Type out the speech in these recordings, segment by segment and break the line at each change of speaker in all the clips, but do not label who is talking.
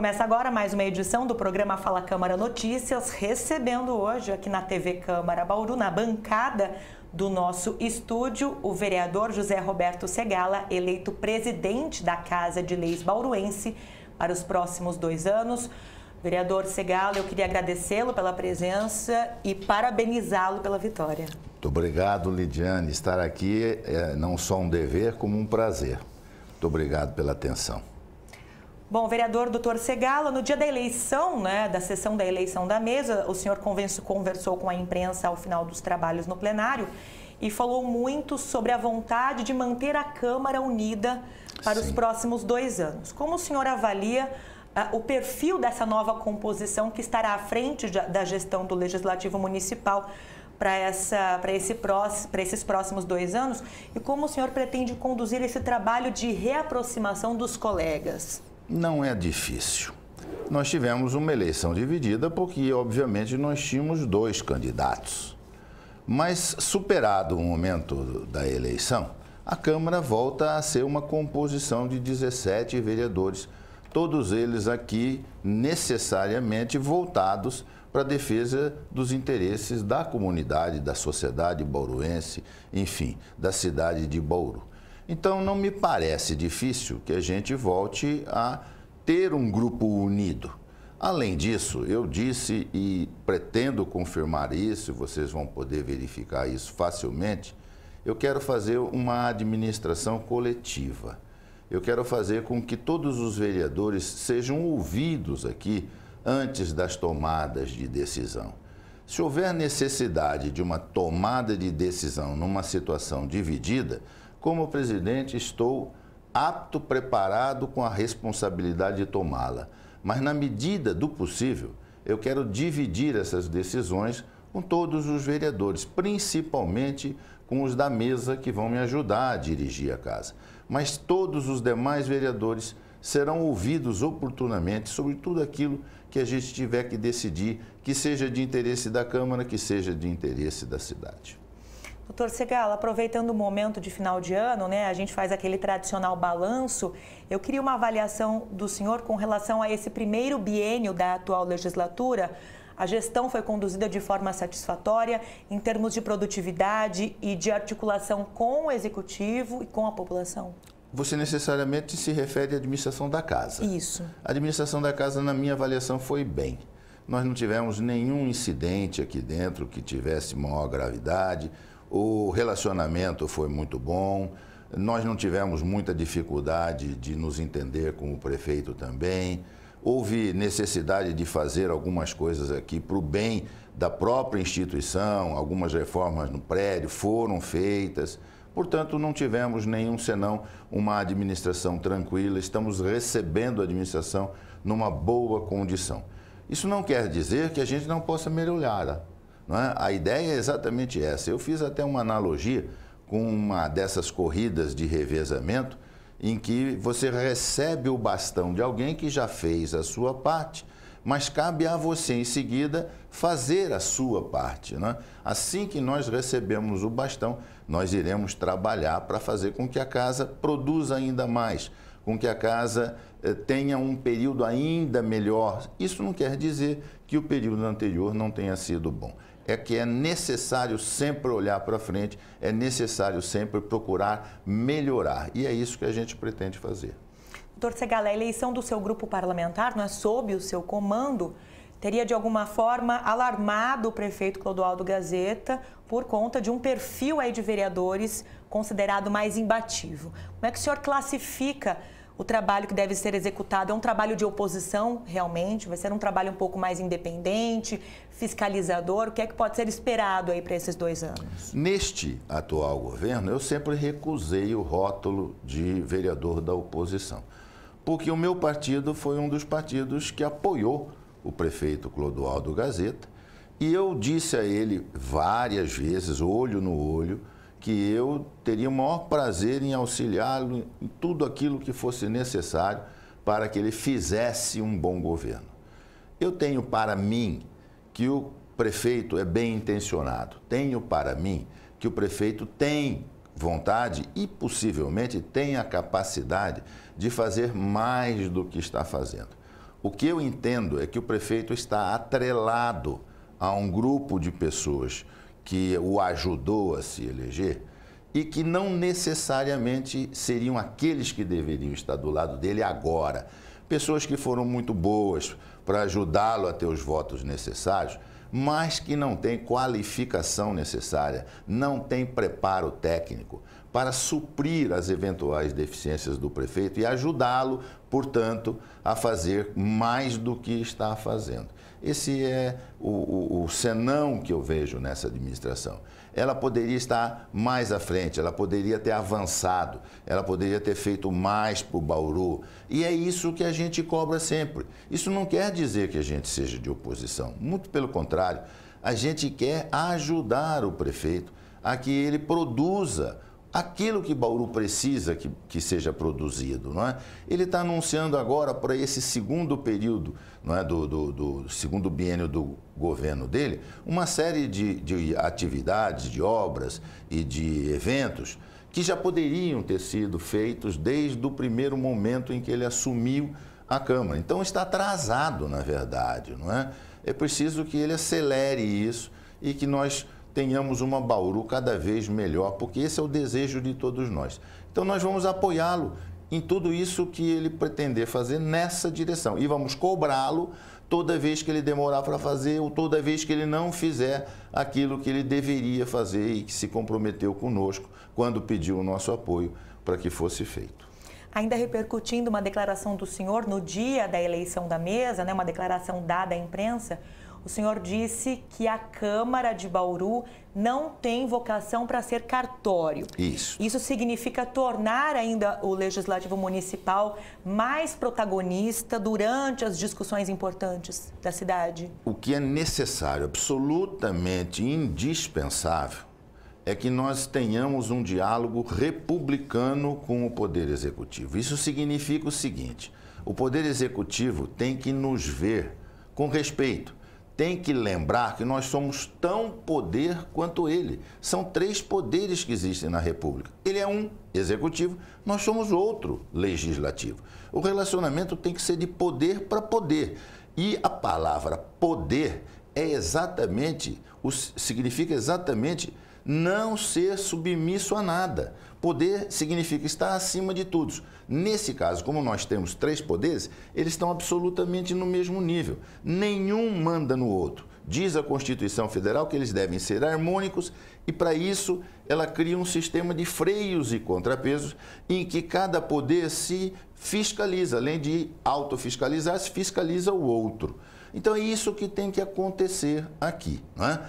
Começa agora mais uma edição do programa Fala Câmara Notícias, recebendo hoje aqui na TV Câmara Bauru, na bancada do nosso estúdio, o vereador José Roberto Segala, eleito presidente da Casa de Leis Bauruense para os próximos 2 anos. Vereador Segala, eu queria agradecê-lo pela presença e parabenizá-lo pela vitória.
Muito obrigado, Lidiane. Estar aqui é não só um dever, como um prazer. Muito obrigado pela atenção.
Bom, vereador Dr. Segala, no dia da eleição, da sessão da eleição da mesa, o senhor conversou com a imprensa ao final dos trabalhos no plenário e falou muito sobre a vontade de manter a Câmara unida para os próximos 2 anos. Como o senhor avalia o perfil dessa nova composição que estará à frente da gestão do Legislativo Municipal para esses próximos 2 anos? E como o senhor pretende conduzir esse trabalho de reaproximação dos colegas?
Não é difícil. Nós tivemos uma eleição dividida porque, obviamente, nós tínhamos 2 candidatos. Mas, superado o momento da eleição, a Câmara volta a ser uma composição de 17 vereadores, todos eles aqui necessariamente voltados para a defesa dos interesses da comunidade, da sociedade bauruense, enfim, da cidade de Bauru. Então, não me parece difícil que a gente volte a ter um grupo unido. Além disso, eu disse e pretendo confirmar isso, vocês vão poder verificar isso facilmente, eu quero fazer uma administração coletiva. Eu quero fazer com que todos os vereadores sejam ouvidos aqui antes das tomadas de decisão. Se houver necessidade de uma tomada de decisão numa situação dividida, como presidente, estou apto, preparado com a responsabilidade de tomá-la. Mas, na medida do possível, eu quero dividir essas decisões com todos os vereadores, principalmente com os da mesa que vão me ajudar a dirigir a casa. Mas todos os demais vereadores serão ouvidos oportunamente sobre tudo aquilo que a gente tiver que decidir, que seja de interesse da Câmara, que seja de interesse da cidade.
Doutor Segala, aproveitando o momento de final de ano, a gente faz aquele tradicional balanço. Eu queria uma avaliação do senhor com relação a esse primeiro biênio da atual legislatura. A gestão foi conduzida de forma satisfatória em termos de produtividade e de articulação com o Executivo e com a população?
Você necessariamente se refere à administração da casa.
Isso.
A administração da casa, na minha avaliação, foi bem. Nós não tivemos nenhum incidente aqui dentro que tivesse maior gravidade. O relacionamento foi muito bom, nós não tivemos muita dificuldade de nos entender com o prefeito também. Houve necessidade de fazer algumas coisas aqui para o bem da própria instituição, algumas reformas no prédio foram feitas. Portanto, não tivemos nenhum senão uma administração tranquila, estamos recebendo a administração numa boa condição. Isso não quer dizer que a gente não possa melhorar. Não é? A ideia é exatamente essa. Eu fiz até uma analogia com uma dessas corridas de revezamento em que você recebe o bastão de alguém que já fez a sua parte, mas cabe a você em seguida fazer a sua parte. Não é? Assim que nós recebemos o bastão, nós iremos trabalhar para fazer com que a casa produza ainda mais, com que a casa tenha um período ainda melhor. Isso não quer dizer que o período anterior não tenha sido bom. É que é necessário sempre olhar para frente, é necessário sempre procurar melhorar. E é isso que a gente pretende fazer.
Doutor Segala, a eleição do seu grupo parlamentar, sob o seu comando, teria de alguma forma alarmado o prefeito Clodoaldo Gazeta por conta de um perfil aí de vereadores considerado mais imbatível. Como é que o senhor classifica o trabalho que deve ser executado? É um trabalho de oposição, realmente? Vai ser um trabalho um pouco mais independente, fiscalizador? O que é que pode ser esperado aí para esses 2 anos?
Neste atual governo, eu sempre recusei o rótulo de vereador da oposição, porque o meu partido foi um dos partidos que apoiou o prefeito Clodoaldo Gazeta, e eu disse a ele várias vezes, olho no olho, que eu teria o maior prazer em auxiliá-lo em tudo aquilo que fosse necessário para que ele fizesse um bom governo. Eu tenho para mim que o prefeito é bem intencionado, tenho para mim que o prefeito tem vontade e possivelmente tem a capacidade de fazer mais do que está fazendo. O que eu entendo é que o prefeito está atrelado a um grupo de pessoas que o ajudou a se eleger e que não necessariamente seriam aqueles que deveriam estar do lado dele agora. Pessoas que foram muito boas para ajudá-lo a ter os votos necessários, mas que não têm qualificação necessária, não têm preparo técnico para suprir as eventuais deficiências do prefeito e ajudá-lo, portanto, a fazer mais do que está fazendo. Esse é o senão que eu vejo nessa administração. Ela poderia estar mais à frente, ela poderia ter avançado, ela poderia ter feito mais para o Bauru. E é isso que a gente cobra sempre. Isso não quer dizer que a gente seja de oposição, muito pelo contrário. A gente quer ajudar o prefeito a que ele produza aquilo que Bauru precisa que seja produzido, não é? Ele está anunciando agora para esse segundo período, não é, do segundo biênio do governo dele, uma série de atividades, de obras e de eventos que já poderiam ter sido feitos desde o primeiro momento em que ele assumiu a Câmara. Então está atrasado, na verdade, não é? É preciso que ele acelere isso e que nós tenhamos uma Bauru cada vez melhor, porque esse é o desejo de todos nós. Então nós vamos apoiá-lo em tudo isso que ele pretender fazer nessa direção e vamos cobrá-lo toda vez que ele demorar para fazer ou toda vez que ele não fizer aquilo que ele deveria fazer e que se comprometeu conosco quando pediu o nosso apoio para que fosse feito.
Ainda repercutindo uma declaração do senhor no dia da eleição da mesa, né, uma declaração dada à imprensa, o senhor disse que a Câmara de Bauru não tem vocação para ser cartório.
Isso.
Isso significa tornar ainda o Legislativo Municipal mais protagonista durante as discussões importantes da cidade?
O que é necessário, absolutamente indispensável, é que nós tenhamos um diálogo republicano com o Poder Executivo. Isso significa o seguinte: o Poder Executivo tem que nos ver com respeito. Tem que lembrar que nós somos tão poder quanto ele. São 3 poderes que existem na República. Ele é um executivo, nós somos outro legislativo. O relacionamento tem que ser de poder para poder. E a palavra poder significa exatamente não ser submisso a nada. Poder significa estar acima de todos. Nesse caso, como nós temos 3 poderes, eles estão absolutamente no mesmo nível. Nenhum manda no outro. Diz a Constituição Federal que eles devem ser harmônicos e, para isso, ela cria um sistema de freios e contrapesos em que cada poder se fiscaliza. Além de autofiscalizar, se fiscaliza o outro. Então, é isso que tem que acontecer aqui, não é?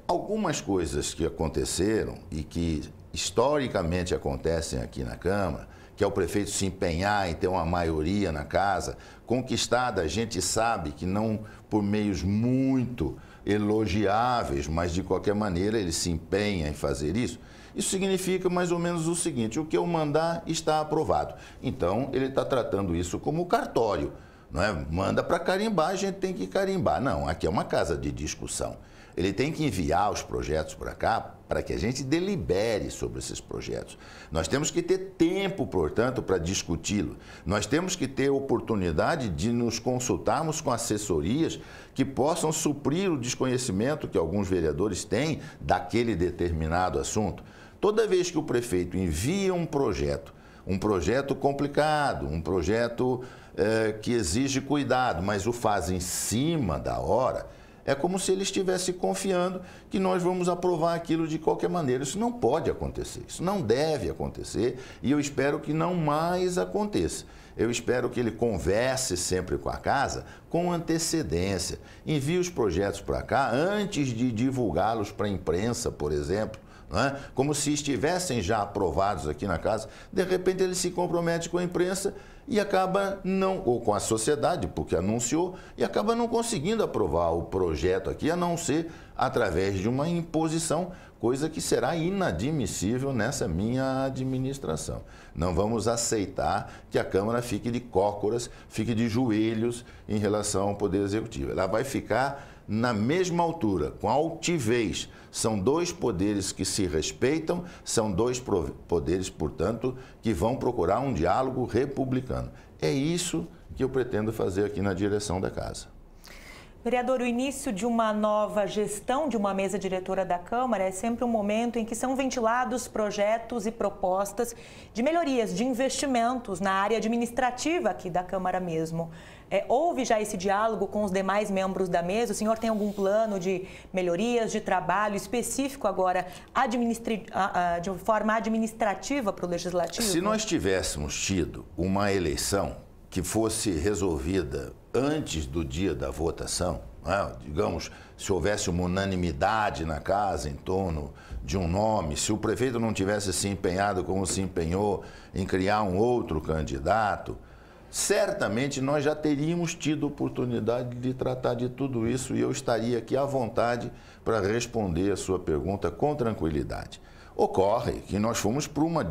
Algumas coisas que aconteceram e que historicamente acontecem aqui na Câmara, que é o prefeito se empenhar em ter uma maioria na casa, conquistada, a gente sabe que não por meios muito elogiáveis, mas de qualquer maneira ele se empenha em fazer isso. Isso significa mais ou menos o seguinte: o que eu mandar está aprovado. Então ele está tratando isso como cartório, não é? Manda para carimbar, a gente tem que carimbar. Não, aqui é uma casa de discussão. Ele tem que enviar os projetos para cá para que a gente delibere sobre esses projetos. Nós temos que ter tempo, portanto, para discuti-lo. Nós temos que ter oportunidade de nos consultarmos com assessorias que possam suprir o desconhecimento que alguns vereadores têm daquele determinado assunto. Toda vez que o prefeito envia um projeto complicado, um projeto que exige cuidado, mas o faz em cima da hora, é como se ele estivesse confiando que nós vamos aprovar aquilo de qualquer maneira. Isso não pode acontecer, isso não deve acontecer e eu espero que não mais aconteça. Eu espero que ele converse sempre com a casa com antecedência, envie os projetos para cá antes de divulgá-los para a imprensa, por exemplo. Não é? Como se estivessem já aprovados aqui na casa, de repente ele se compromete com a imprensa e acaba não, ou com a sociedade, porque anunciou, e acaba não conseguindo aprovar o projeto aqui, a não ser através de uma imposição, coisa que será inadmissível nessa minha administração. Não vamos aceitar que a Câmara fique de cócoras, fique de joelhos em relação ao Poder Executivo. Ela vai ficar na mesma altura, com altivez. São 2 poderes que se respeitam, são 2 poderes, portanto, que vão procurar um diálogo republicano. É isso que eu pretendo fazer aqui na direção da casa.
Vereador, o início de uma nova gestão de uma mesa diretora da Câmara é sempre um momento em que são ventilados projetos e propostas de melhorias, de investimentos na área administrativa aqui da Câmara mesmo. Houve já esse diálogo com os demais membros da mesa? O senhor tem algum plano de melhorias, de trabalho específico agora de forma administrativa para o Legislativo?
Se nós tivéssemos tido uma eleição que fosse resolvida antes do dia da votação, né? Digamos, se houvesse uma unanimidade na casa em torno de um nome, se o prefeito não tivesse se empenhado como se empenhou em criar um outro candidato, certamente nós já teríamos tido oportunidade de tratar de tudo isso e eu estaria aqui à vontade para responder a sua pergunta com tranquilidade. Ocorre que nós fomos por uma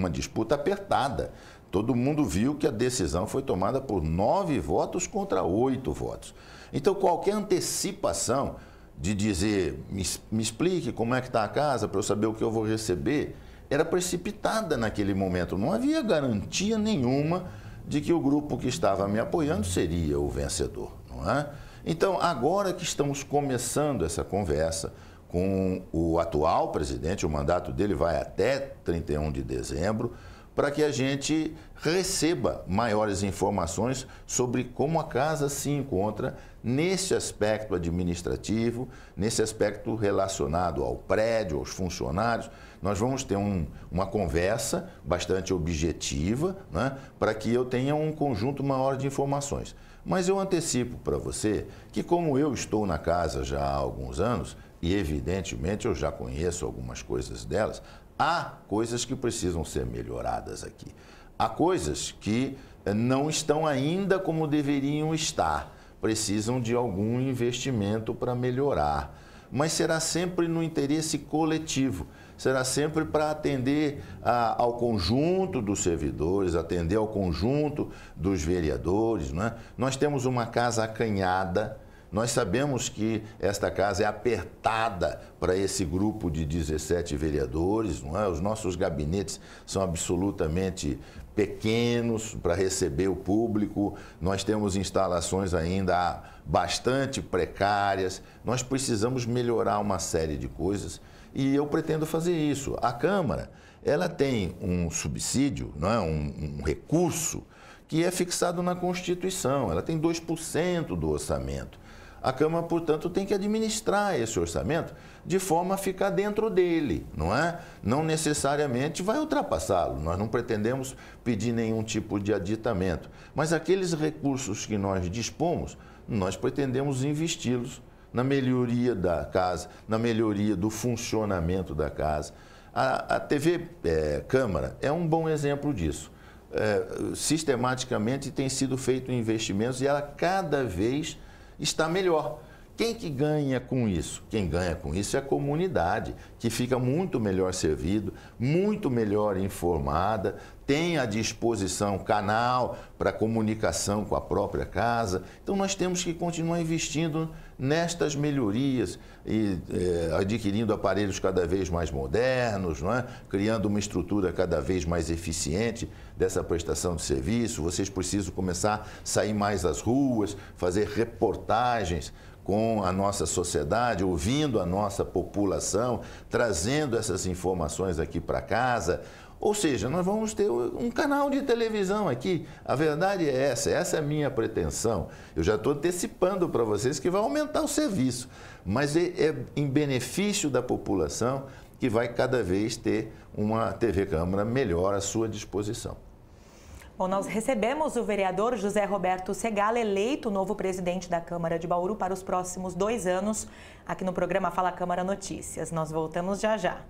disputa apertada. Todo mundo viu que a decisão foi tomada por 9 votos contra 8 votos. Então, qualquer antecipação de dizer, me explique como é que está a casa para eu saber o que eu vou receber, era precipitada naquele momento. Não havia garantia nenhuma de que o grupo que estava me apoiando seria o vencedor, não é? Então, agora que estamos começando essa conversa com o atual presidente, o mandato dele vai até 31 de dezembro, para que a gente receba maiores informações sobre como a casa se encontra nesse aspecto administrativo, nesse aspecto relacionado ao prédio, aos funcionários. Nós vamos ter uma conversa bastante objetiva, né, para que eu tenha um conjunto maior de informações. Mas eu antecipo para você que, como eu estou na casa já há alguns anos, e evidentemente eu já conheço algumas coisas delas, há coisas que precisam ser melhoradas aqui. Há coisas que não estão ainda como deveriam estar, precisam de algum investimento para melhorar. Mas será sempre no interesse coletivo, será sempre para atender ao conjunto dos servidores, atender ao conjunto dos vereadores, não é? Nós temos uma casa acanhada. Nós sabemos que esta casa é apertada para esse grupo de 17 vereadores, não é? Os nossos gabinetes são absolutamente pequenos para receber o público, nós temos instalações ainda bastante precárias, nós precisamos melhorar uma série de coisas e eu pretendo fazer isso. A Câmara, ela tem um subsídio, não é? um recurso que é fixado na Constituição, ela tem 2% do orçamento. A Câmara, portanto, tem que administrar esse orçamento de forma a ficar dentro dele, não é? Não necessariamente vai ultrapassá-lo, nós não pretendemos pedir nenhum tipo de aditamento, mas aqueles recursos que nós dispomos, nós pretendemos investi-los na melhoria da casa, na melhoria do funcionamento da casa. A TV Câmara é um bom exemplo disso. Sistematicamente tem sido feito investimentos e ela cada vez está melhor. Quem que ganha com isso? Quem ganha com isso é a comunidade, que fica muito melhor servido, muito melhor informada, tem à disposição canal para comunicação com a própria casa. Então nós temos que continuar investindo nestas melhorias e adquirindo aparelhos cada vez mais modernos, não é? Criando uma estrutura cada vez mais eficiente dessa prestação de serviço. Vocês precisam começar a sair mais às ruas, fazer reportagens com a nossa sociedade, ouvindo a nossa população, trazendo essas informações aqui para casa. Ou seja, nós vamos ter um canal de televisão aqui. A verdade é essa é a minha pretensão. Eu já estou antecipando para vocês que vai aumentar o serviço, mas é em benefício da população que vai cada vez ter uma TV Câmara melhor à sua disposição.
Bom, nós recebemos o vereador José Roberto Segala, eleito novo presidente da Câmara de Bauru para os próximos 2 anos, aqui no programa Fala Câmara Notícias. Nós voltamos já já.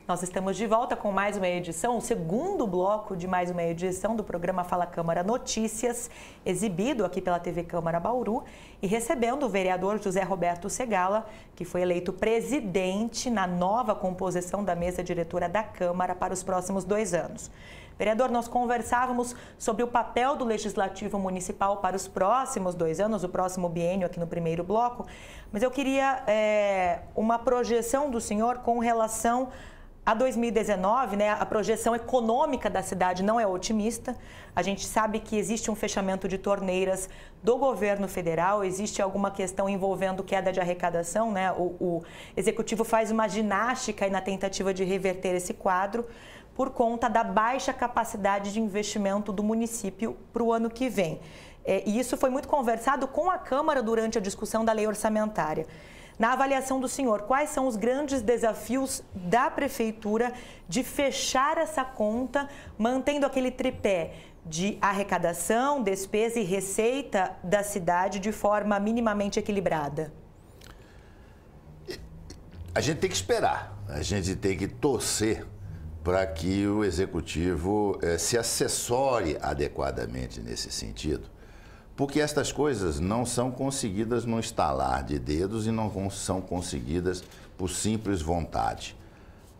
Nós estamos de volta com mais uma edição, o segundo bloco de mais uma edição do programa Fala Câmara Notícias, exibido aqui pela TV Câmara Bauru, e recebendo o vereador José Roberto Segala, que foi eleito presidente na nova composição da mesa diretora da Câmara para os próximos 2 anos. Vereador, nós conversávamos sobre o papel do Legislativo Municipal para os próximos 2 anos, o próximo biênio aqui no primeiro bloco, mas eu queria uma projeção do senhor com relação A 2019, né, a projeção econômica da cidade não é otimista. A gente sabe que existe um fechamento de torneiras do governo federal, existe alguma questão envolvendo queda de arrecadação, né? O executivo faz uma ginástica aí na tentativa de reverter esse quadro por conta da baixa capacidade de investimento do município para o ano que vem. E isso foi muito conversado com a Câmara durante a discussão da lei orçamentária. Na avaliação do senhor, quais são os grandes desafios da Prefeitura de fechar essa conta, mantendo aquele tripé de arrecadação, despesa e receita da cidade de forma minimamente equilibrada?
A gente tem que esperar, a gente tem que torcer para que o Executivo se assessore adequadamente nesse sentido. Porque estas coisas não são conseguidas no estalar de dedos e não são conseguidas por simples vontade.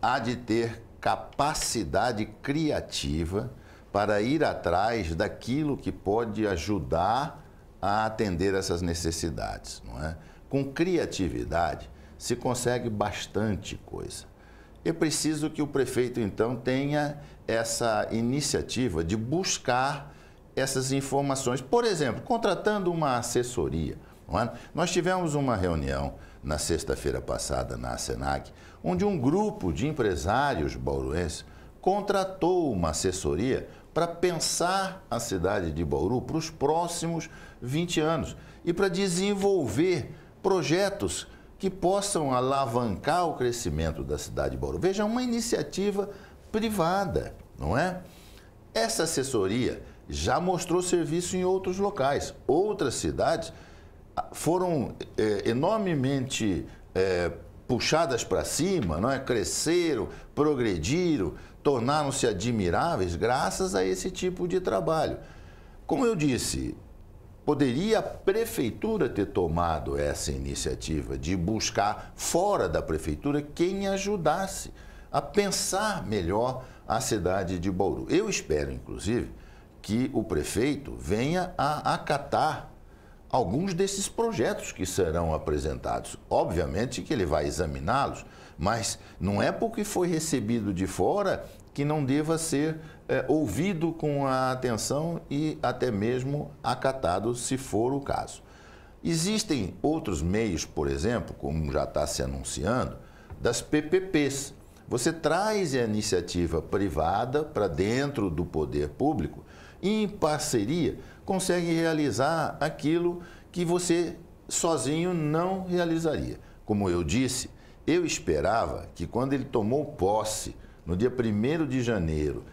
Há de ter capacidade criativa para ir atrás daquilo que pode ajudar a atender essas necessidades, não é? Com criatividade se consegue bastante coisa. É preciso que o prefeito, então, tenha essa iniciativa de buscar essas informações, por exemplo, contratando uma assessoria. Não é? Nós tivemos uma reunião na sexta-feira passada na Senac, onde um grupo de empresários bauruenses contratou uma assessoria para pensar a cidade de Bauru para os próximos 20 anos e para desenvolver projetos que possam alavancar o crescimento da cidade de Bauru. Veja, uma iniciativa privada, não é? Essa assessoria já mostrou serviço em outros locais. Outras cidades foram enormemente puxadas para cima, não é? Cresceram, progrediram, tornaram-se admiráveis graças a esse tipo de trabalho. Como eu disse, poderia a Prefeitura ter tomado essa iniciativa de buscar fora da Prefeitura quem ajudasse a pensar melhor a cidade de Bauru. Eu espero, inclusive, que o prefeito venha a acatar alguns desses projetos que serão apresentados. Obviamente que ele vai examiná-los, mas não é porque foi recebido de fora que não deva ser ouvido com a atenção e até mesmo acatado, se for o caso. Existem outros meios, por exemplo, como já está se anunciando, das PPPs. Você traz a iniciativa privada para dentro do poder público e, em parceria, consegue realizar aquilo que você sozinho não realizaria. Como eu disse, eu esperava que quando ele tomou posse, no dia 1º de janeiro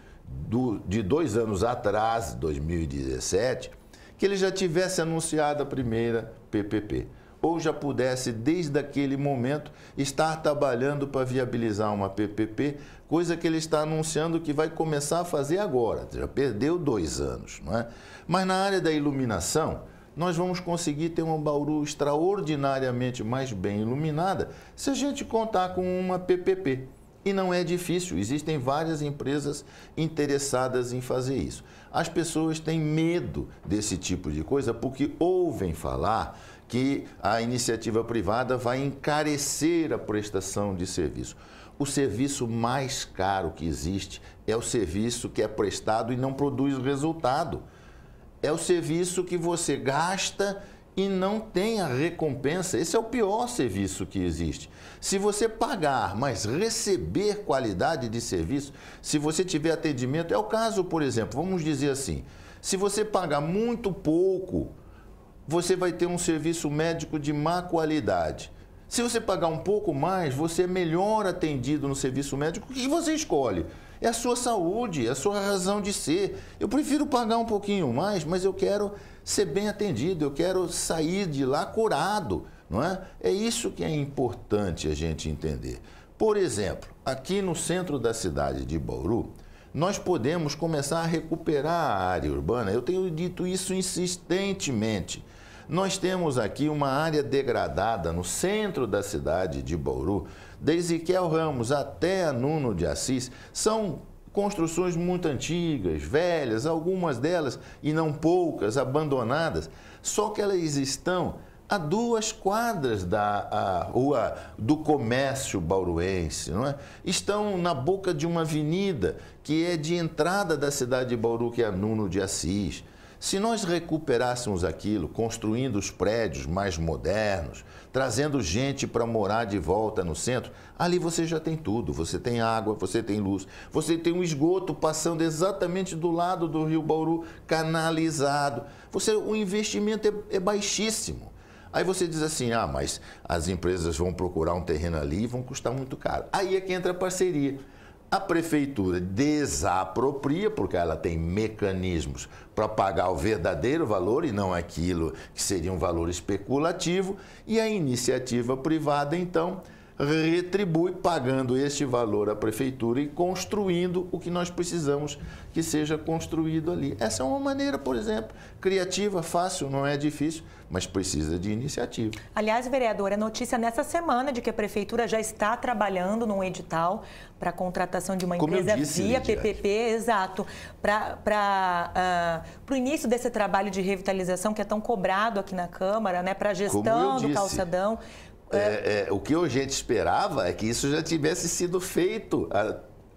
de 2 anos atrás, 2017, que ele já tivesse anunciado a primeira PPP. Ou já pudesse, desde aquele momento, estar trabalhando para viabilizar uma PPP, coisa que ele está anunciando que vai começar a fazer agora. Já perdeu 2 anos, não é? Mas na área da iluminação, nós vamos conseguir ter uma Bauru extraordinariamente mais bem iluminada se a gente contar com uma PPP. E não é difícil, existem várias empresas interessadas em fazer isso. As pessoas têm medo desse tipo de coisa porque ouvem falar que a iniciativa privada vai encarecer a prestação de serviço. O serviço mais caro que existe é o serviço que é prestado e não produz resultado. É o serviço que você gasta e não tem a recompensa. Esse é o pior serviço que existe. Se você pagar, mas receber qualidade de serviço, se você tiver atendimento, é o caso, por exemplo, vamos dizer assim, se você pagar muito pouco, você vai ter um serviço médico de má qualidade. Se você pagar um pouco mais, você é melhor atendido no serviço médico. O que você escolhe? É a sua saúde, é a sua razão de ser. Eu prefiro pagar um pouquinho mais, mas eu quero ser bem atendido, eu quero sair de lá curado, não é? É isso que é importante a gente entender. Por exemplo, aqui no centro da cidade de Bauru, nós podemos começar a recuperar a área urbana. Eu tenho dito isso insistentemente. Nós temos aqui uma área degradada no centro da cidade de Bauru, desde Ezequiel Ramos até a Nuno de Assis, são construções muito antigas, velhas, algumas delas, e não poucas, abandonadas, só que elas estão a 2 quadras da rua do comércio bauruense, não é? Estão na boca de uma avenida que é de entrada da cidade de Bauru, que é a Nuno de Assis. Se nós recuperássemos aquilo, construindo os prédios mais modernos, trazendo gente para morar de volta no centro, ali você já tem tudo. Você tem água, você tem luz, você tem um esgoto passando exatamente do lado do Rio Bauru, canalizado. O investimento é baixíssimo. Aí você diz assim, mas as empresas vão procurar um terreno ali e vão custar muito caro. Aí é que entra a parceria. A prefeitura desapropria, porque ela tem mecanismos para pagar o verdadeiro valor e não aquilo que seria um valor especulativo, e a iniciativa privada, então, retribui pagando este valor à prefeitura e construindo o que nós precisamos que seja construído ali. Essa é uma maneira, por exemplo, criativa, fácil, não é difícil, mas precisa de iniciativa.
Aliás, vereador, é notícia nessa semana de que a prefeitura já está trabalhando num edital para a contratação de uma empresa via PPP, exato, para o início desse trabalho de revitalização que é tão cobrado aqui na Câmara, né, para a gestão do calçadão.
O que a gente esperava é que isso já tivesse sido feito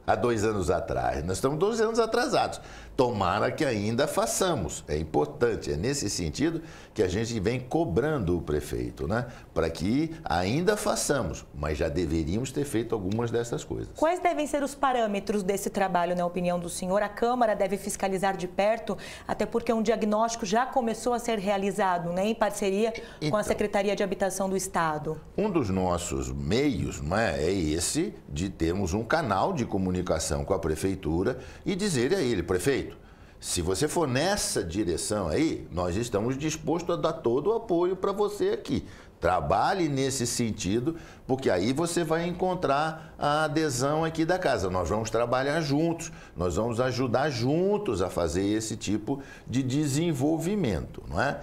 há 2 anos atrás. Nós estamos 2 anos atrasados. Tomara que ainda façamos. É importante, é nesse sentido que a gente vem cobrando o prefeito, né? Para que ainda façamos, mas já deveríamos ter feito algumas dessas coisas.
Quais devem ser os parâmetros desse trabalho, na opinião do senhor? A Câmara deve fiscalizar de perto, até porque um diagnóstico já começou a ser realizado, né, em parceria com a Secretaria de Habitação do Estado.
Um dos nossos meios, né, é esse de termos um canal de comunicação com a prefeitura e dizer a ele, prefeito, se você for nessa direção aí, nós estamos dispostos a dar todo o apoio para você aqui. Trabalhe nesse sentido, porque aí você vai encontrar a adesão aqui da casa. Nós vamos trabalhar juntos, nós vamos ajudar juntos a fazer esse tipo de desenvolvimento, não é?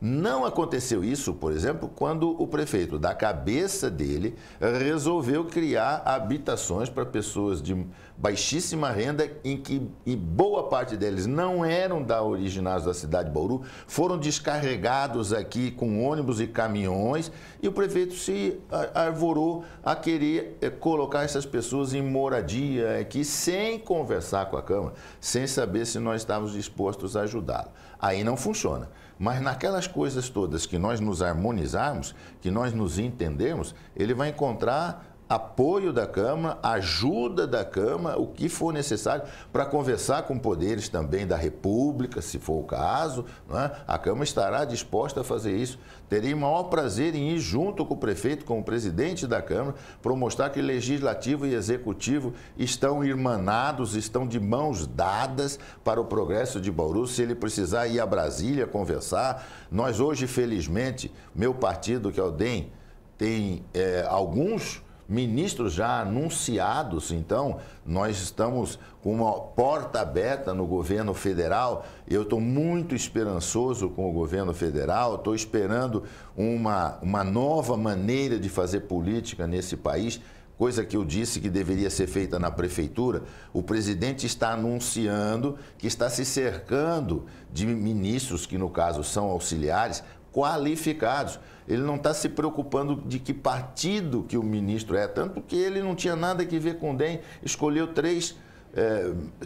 Não aconteceu isso, por exemplo, quando o prefeito, da cabeça dele, resolveu criar habitações para pessoas de baixíssima renda, em que boa parte deles não eram originados da cidade de Bauru, foram descarregados aqui com ônibus e caminhões, e o prefeito se arvorou a querer colocar essas pessoas em moradia aqui, sem conversar com a Câmara, sem saber se nós estávamos dispostos a ajudá-lo. Aí não funciona. Mas naquelas coisas todas que nós nos harmonizarmos, que nós nos entendemos, ele vai encontrar apoio da Câmara, ajuda da Câmara, o que for necessário para conversar com poderes também da República, se for o caso, não é? A Câmara estará disposta a fazer isso. Terei o maior prazer em ir junto com o prefeito, com o presidente da Câmara, para mostrar que Legislativo e Executivo estão irmanados, estão de mãos dadas para o progresso de Bauru. Se ele precisar ir a Brasília conversar, nós hoje, felizmente, meu partido, que é o DEM, tem alguns ministros já anunciados, então nós estamos com uma porta aberta no governo federal. Eu estou muito esperançoso com o governo federal, estou esperando uma nova maneira de fazer política nesse país, coisa que eu disse que deveria ser feita na prefeitura. O presidente está anunciando que está se cercando de ministros, que no caso são auxiliares, qualificados. Ele não está se preocupando de que partido que o ministro é, tanto porque ele não tinha nada a ver com o DEM, escolheu 3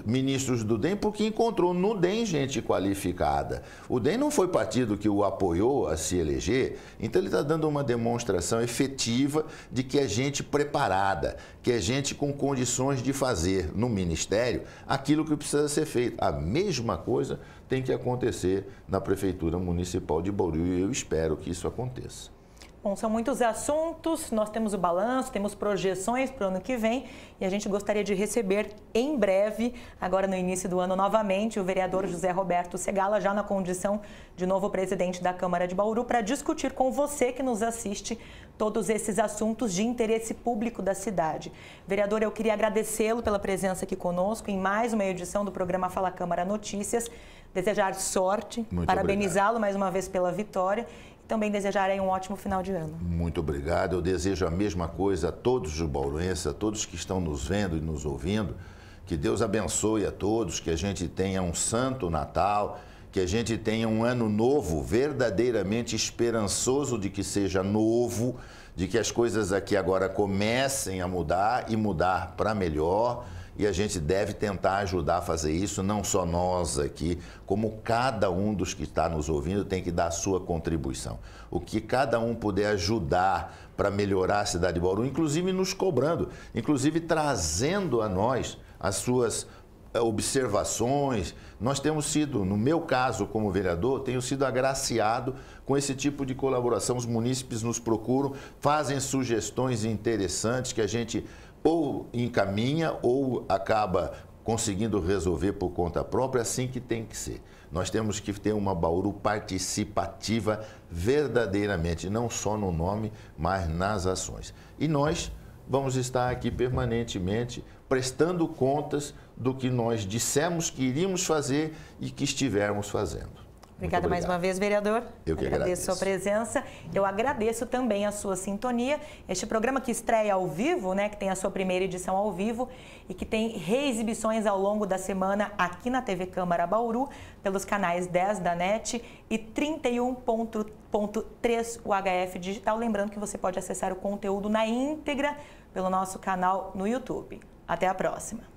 ministros do DEM porque encontrou no DEM gente qualificada. O DEM não foi partido que o apoiou a se eleger, então ele está dando uma demonstração efetiva de que é gente preparada, que é gente com condições de fazer no Ministério aquilo que precisa ser feito. A mesma coisa tem que acontecer na Prefeitura Municipal de Bauru e eu espero que isso aconteça.
Bom, são muitos assuntos, nós temos o balanço, temos projeções para o ano que vem e a gente gostaria de receber em breve, agora no início do ano novamente, o vereador José Roberto Segala, já na condição de novo presidente da Câmara de Bauru, para discutir com você que nos assiste todos esses assuntos de interesse público da cidade. Vereador, eu queria agradecê-lo pela presença aqui conosco em mais uma edição do programa Fala Câmara Notícias, desejar sorte, parabenizá-lo mais uma vez pela vitória. Também desejar aí um ótimo final de ano.
Muito obrigado. Eu desejo a mesma coisa a todos os bauruenses, a todos que estão nos vendo e nos ouvindo. Que Deus abençoe a todos, que a gente tenha um santo Natal, que a gente tenha um ano novo, verdadeiramente esperançoso de que seja novo, de que as coisas aqui agora comecem a mudar e mudar para melhor. E a gente deve tentar ajudar a fazer isso, não só nós aqui, como cada um dos que está nos ouvindo tem que dar a sua contribuição. O que cada um puder ajudar para melhorar a cidade de Bauru, inclusive nos cobrando, inclusive trazendo a nós as suas observações. Nós temos sido, no meu caso como vereador, tenho sido agraciado com esse tipo de colaboração. Os munícipes nos procuram, fazem sugestões interessantes que a gente ou encaminha ou acaba conseguindo resolver por conta própria, assim que tem que ser. Nós temos que ter uma Bauru participativa verdadeiramente, não só no nome, mas nas ações. E nós vamos estar aqui permanentemente prestando contas do que nós dissemos que iríamos fazer e que estivermos fazendo.
Obrigada mais uma vez, vereador.
Eu que agradeço
a sua presença. Eu agradeço também a sua sintonia. Este programa que estreia ao vivo, né, que tem a sua primeira edição ao vivo e que tem reexibições ao longo da semana aqui na TV Câmara Bauru, pelos canais 10 da NET e 31.3 UHF Digital. Lembrando que você pode acessar o conteúdo na íntegra pelo nosso canal no YouTube. Até a próxima.